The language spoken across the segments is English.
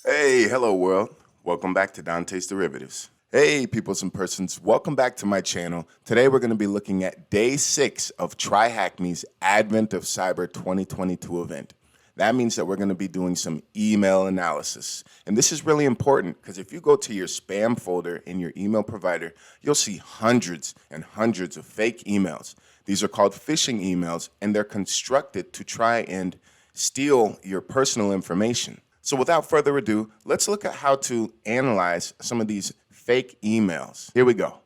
Hey, hello world. Welcome back to Dante's Derivatives. Hey, peoples and persons, welcome back to my channel. Today we're going to be looking at day 6 of TryHackMe's Advent of Cyber 2022 event. That means that we're going to be doing some email analysis. And this is really important because if you go to your spam folder in your email provider, you'll see hundreds and hundreds of fake emails. These are called phishing emails, and they're constructed to try and steal your personal information. So without further ado, let's look at how to analyze some of these fake emails. Here we go.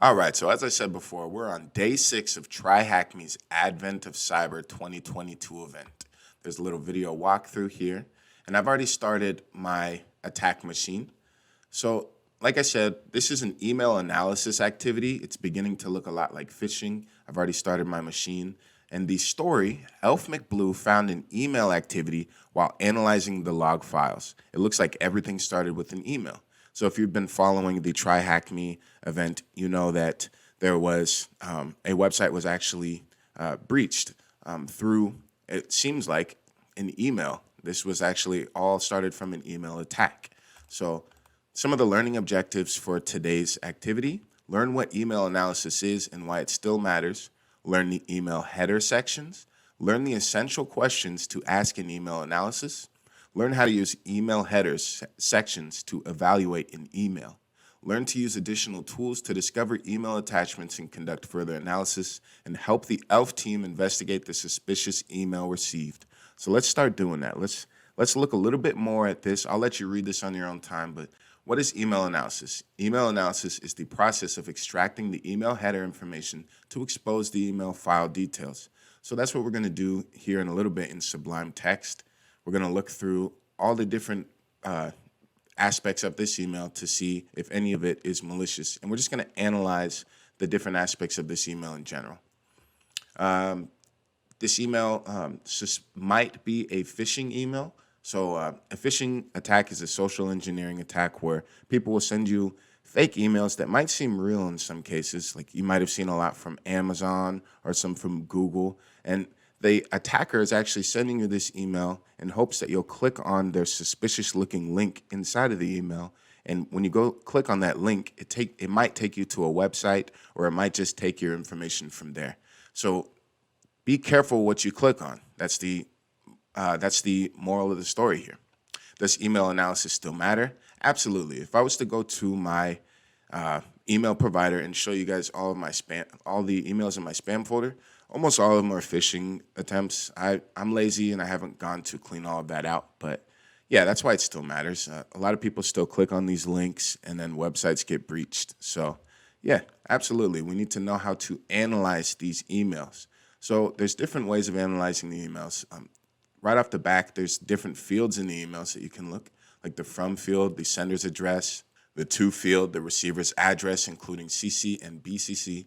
All right, so as I said before, we're on day 6 of TryHackMe's Advent of Cyber 2022 event. There's a little video walkthrough here, and I've already started my attack machine. So like I said, this is an email analysis activity. It's beginning to look a lot like phishing. I've already started my machine. And the story, Elf McBlue found an email activity while analyzing the log files. It looks like everything started with an email. So if you've been following the TryHackMe event, you know that there was a website was actually breached through, it seems like, an email. This was actually all started from an email attack. So some of the learning objectives for today's activity: learn what email analysis is and why it still matters. Learn the email header sections, learn the essential questions to ask in email analysis, learn how to use email headers sections to evaluate an email, learn to use additional tools to discover email attachments and conduct further analysis, and help the ELF team investigate the suspicious email received. So let's start doing that. Let's look a little bit more at this. I'll let you read this on your own time, but what is email analysis? Email analysis is the process of extracting the email header information to expose the email file details. So that's what we're going to do here in a little bit in Sublime Text. We're going to look through all the different aspects of this email to see if any of it is malicious. And we're just going to analyze the different aspects of this email in general. This email might be a phishing email. So a phishing attack is a social engineering attack where people will send you fake emails that might seem real in some cases. Like you might have seen a lot from Amazon or some from Google. And the attacker is actually sending you this email in hopes that you'll click on their suspicious looking link inside of the email. And when you go click on that link, it might take you to a website, or it might just take your information from there. So be careful what you click on. That's the moral of the story here. Does email analysis still matter? Absolutely. If I was to go to my email provider and show you guys all the emails in my spam folder, almost all of them are phishing attempts. I'm lazy and I haven't gone to clean all of that out, but yeah, that's why it still matters. A lot of people still click on these links and then websites get breached. So yeah, absolutely. We need to know how to analyze these emails. So there's different ways of analyzing the emails. Right off the back, there's different fields in the emails that you can look, like the from field, the sender's address, the to field, the receiver's address, including CC and BCC,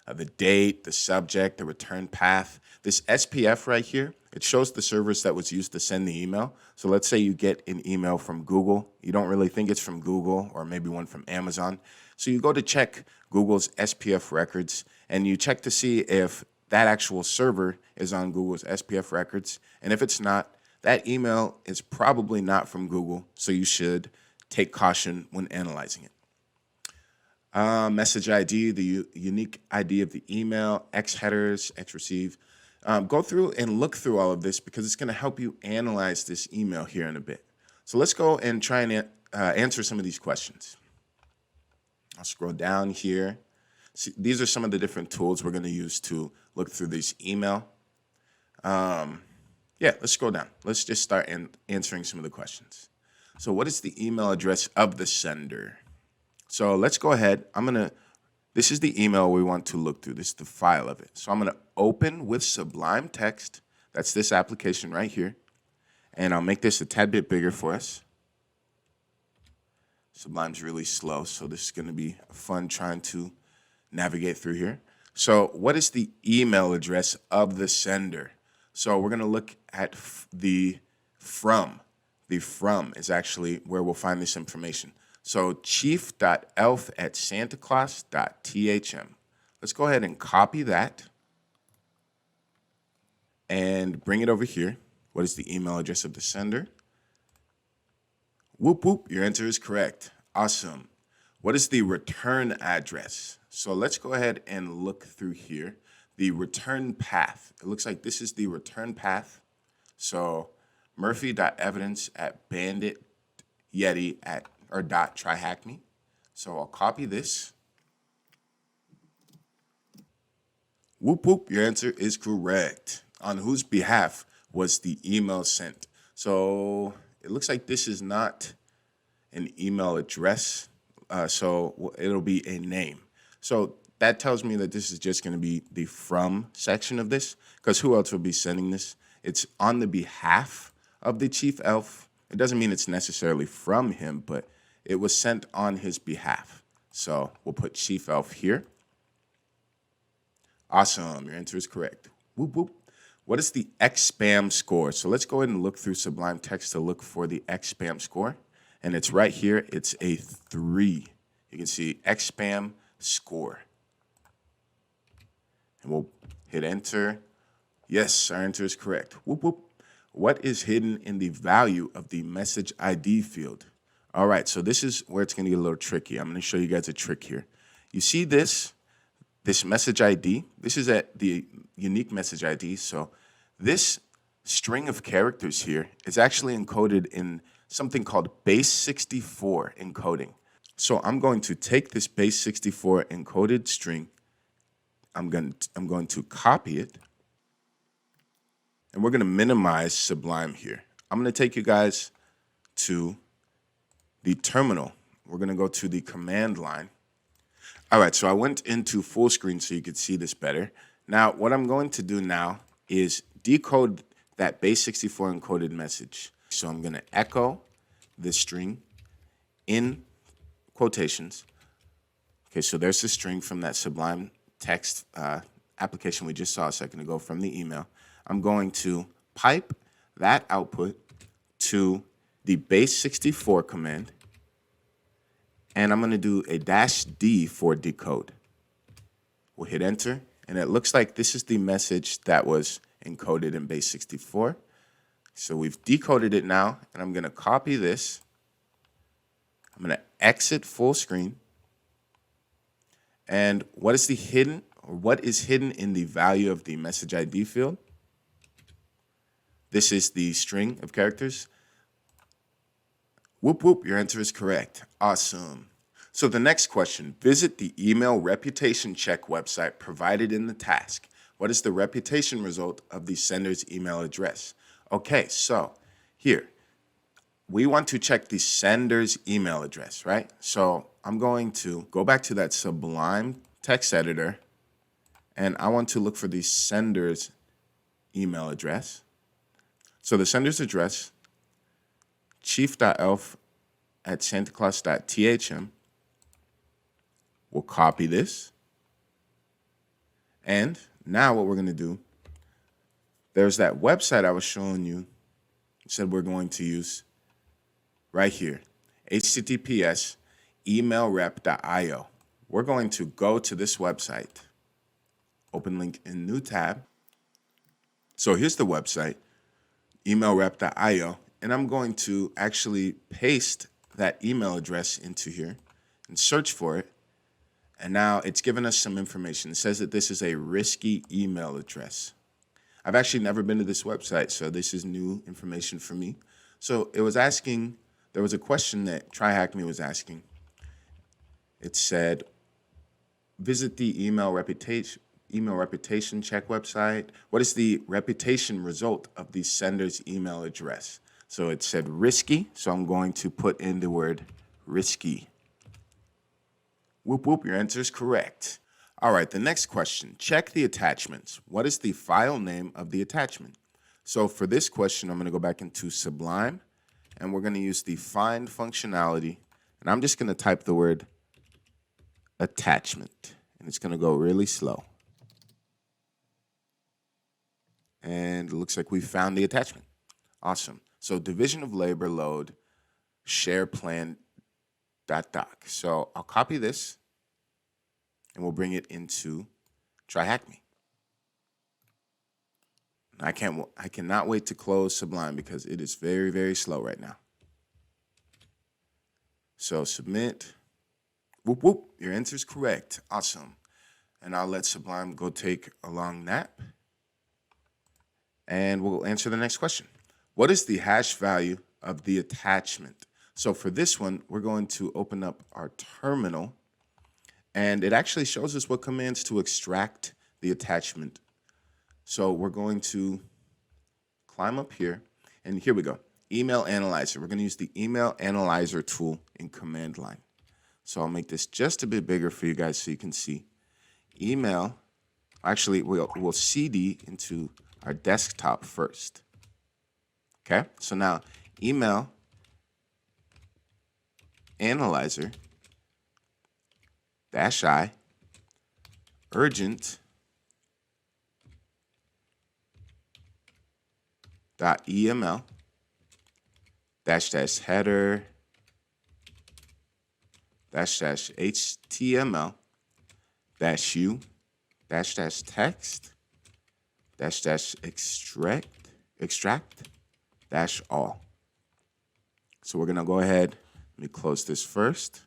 the date, the subject, the return path. This SPF right here, it shows the service that was used to send the email. So let's say you get an email from Google. You don't really think it's from Google, or maybe one from Amazon. So you go to check Google's SPF records, and you check to see if that actual server is on Google's SPF records. And if it's not, that email is probably not from Google, so you should take caution when analyzing it. Message ID, the unique ID of the email, X headers, X receive. Go through and look through all of this because it's going to help you analyze this email here in a bit. So let's go and try and answer some of these questions. I'll scroll down here. See, these are some of the different tools we're going to use to look through this email. Yeah, let's scroll down. Let's just start answering some of the questions. So what is the email address of the sender? So let's go ahead. This is the email we want to look through. This is the file of it. So I'm going to open with Sublime Text. That's this application right here. And I'll make this a tad bit bigger for us. Sublime's really slow, so this is going to be fun trying to navigate through here. So what is the email address of the sender? So we're going to look at the from. The from is actually where we'll find this information. So chief.elf@santaclaus.thm. Let's go ahead and copy that and bring it over here. What is the email address of the sender? Whoop whoop, your answer is correct. Awesome. What is the return address? So let's go ahead and look through here. The return path. It looks like this is the return path. So Murphy.evidence at bandit yeti at or dot TryHackMe. So I'll copy this. Whoop whoop, your answer is correct. On whose behalf was the email sent? So it looks like this is not an email address, so it'll be a name. So that tells me that this is just going to be the from section of this, because who else will be sending this? It's on the behalf of the chief elf. It doesn't mean it's necessarily from him, but it was sent on his behalf. So we'll put chief elf here. Awesome, your answer is correct. Whoop whoop. What is the XSpam score? So let's go ahead and look through Sublime Text to look for the XSpam score. And it's right here. It's a 3. You can see XSpam score. And we'll hit enter. Yes, our answer is correct. Whoop whoop. What is hidden in the value of the message ID field? All right, so this is where it's going to get a little tricky. I'm going to show you guys a trick here. You see this message ID? This is the unique message ID. So this string of characters here is actually encoded in something called base 64 encoding. So I'm going to take this base 64 encoded string. I'm going to copy it. And we're going to minimize Sublime here. I'm going to take you guys to the terminal. We're going to go to the command line. All right, so I went into full screen so you could see this better. Now, what I'm going to do now is decode that base 64 encoded message. So I'm going to echo this string in quotations. Okay, so there's the string from that Sublime Text application we just saw a second ago from the email. I'm going to pipe that output to the base 64 command, and I'm going to do a -D for decode. We'll hit enter, and it looks like this is the message that was encoded in base 64. So we've decoded it now, and I'm going to copy this. I'm going to exit full screen. And what is hidden in the value of the message ID field? This is the string of characters. Whoop whoop, your answer is correct. Awesome. So the next question, visit the email reputation check website provided in the task. What is the reputation result of the sender's email address? Okay, so here, we want to check the sender's email address, right? So I'm going to go back to that Sublime text editor, and I want to look for the sender's email address. So the sender's address, chief.elf@santaclaus.thm. We'll copy this. And now what we're going to do, there's that website I was showing you. Said we're going to use right here, https emailrep.io. We're going to go to this website. Open link in new tab. So here's the website, emailrep.io, and I'm going to actually paste that email address into here and search for it. And now it's given us some information. It says that this is a risky email address. I've actually never been to this website, so this is new information for me. So it was asking, there was a question that TryHackMe was asking. It said, visit the email reputation check website. What is the reputation result of the sender's email address? So it said risky, so I'm going to put in the word risky. Whoop whoop, your answer is correct. All right, the next question, check the attachments. What is the file name of the attachment? So for this question, I'm going to go back into Sublime, and we're going to use the find functionality, and I'm just going to type the word attachment, and it's going to go really slow. And it looks like we found the attachment. Awesome. So division of labor load, share plan .doc. So I'll copy this, and we'll bring it into TryHackMe. I cannot wait to close Sublime because it is very, very slow right now. So submit. Whoop, whoop. Your answer is correct. Awesome. And I'll let Sublime go take a long nap. And we'll answer the next question. What is the hash value of the attachment? So for this one, we're going to open up our terminal. And it actually shows us what commands to extract the attachment. So we're going to climb up here. And here we go. Email Analyzer. We're going to use the Email Analyzer tool in command line. So I'll make this just a bit bigger for you guys so you can see. Email, actually, we'll CD into our desktop first. Okay, so now Email Analyzer -I urgent .eml -- header --html -u -text -extract -all. So we're gonna go ahead, let me close this first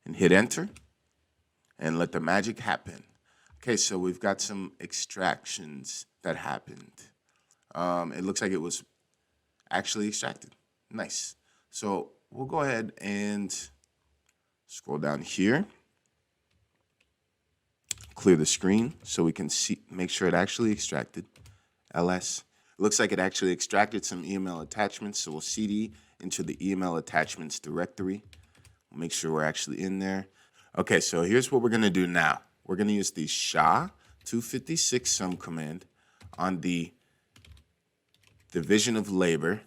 and hit enter and let the magic happen. Okay, so we've got some extractions that happened. It looks like it was actually extracted. Nice. So we'll go ahead and scroll down here, clear the screen so we can see, make sure it actually extracted. ls. It looks like it actually extracted some email attachments, so we'll cd into the email attachments directory. We'll make sure we're actually in there. Okay, so here's what we're going to do now. We're going to use the SHA-256 sum command on the division of labor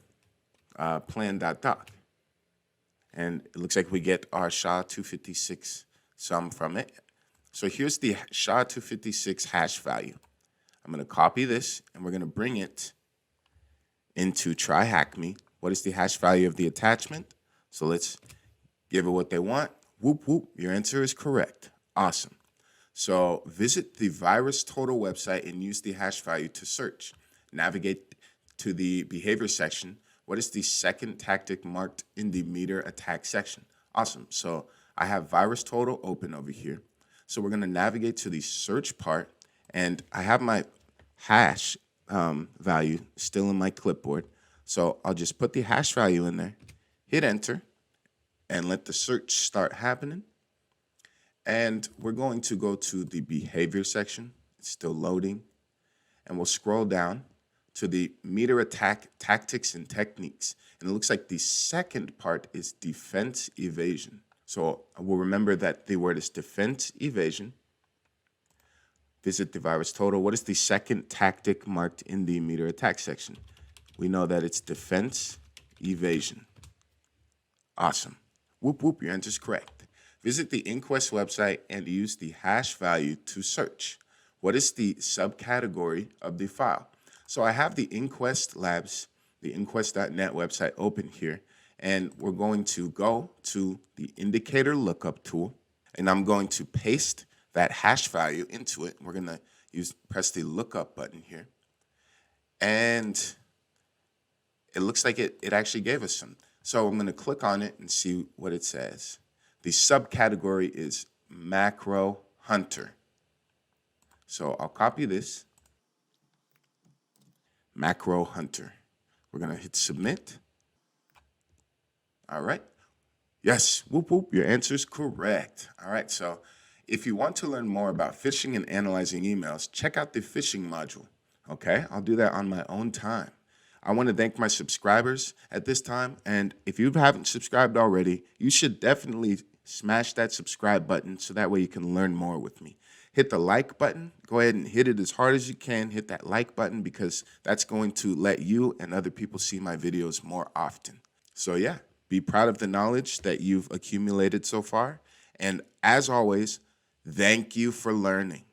plan.doc. And it looks like we get our SHA-256 sum from it. So here's the SHA-256 hash value. I'm going to copy this, and we're going to bring it into TryHackMe. What is the hash value of the attachment? So let's give it what they want. Whoop, whoop. Your answer is correct. Awesome. So visit the VirusTotal website and use the hash value to search. Navigate to the behavior section. What is the second tactic marked in the meter attack section? Awesome. So I have VirusTotal open over here. So we're going to navigate to the search part, and I have my hash value still in my clipboard. So I'll just put the hash value in there, hit enter, and let the search start happening. And we're going to go to the behavior section. It's still loading. And we'll scroll down to the meter attack tactics and techniques. And it looks like the second part is defense evasion. So we'll remember that the word is defense evasion. Visit the VirusTotal. What is the second tactic marked in the meter attack section? We know that it's defense evasion. Awesome. Whoop, whoop, your answer is correct. Visit the Inquest website and use the hash value to search. What is the subcategory of the file? So I have the Inquest Labs, the Inquest.net website open here, and we're going to go to the indicator lookup tool, and I'm going to paste that hash value into it. We're going to press the lookup button here, and it looks like it actually gave us some. So I'm going to click on it and see what it says. The subcategory is Macro Hunter. So I'll copy this. Macro Hunter. We're going to hit submit. All right. Yes, whoop, whoop, your answer is correct. All right, so if you want to learn more about phishing and analyzing emails, check out the phishing module, okay? I'll do that on my own time. I want to thank my subscribers at this time, and if you haven't subscribed already, you should definitely smash that subscribe button so that way you can learn more with me. Hit the like button. Go ahead and hit it as hard as you can. Hit that like button because that's going to let you and other people see my videos more often. So yeah, be proud of the knowledge that you've accumulated so far. And as always, thank you for learning.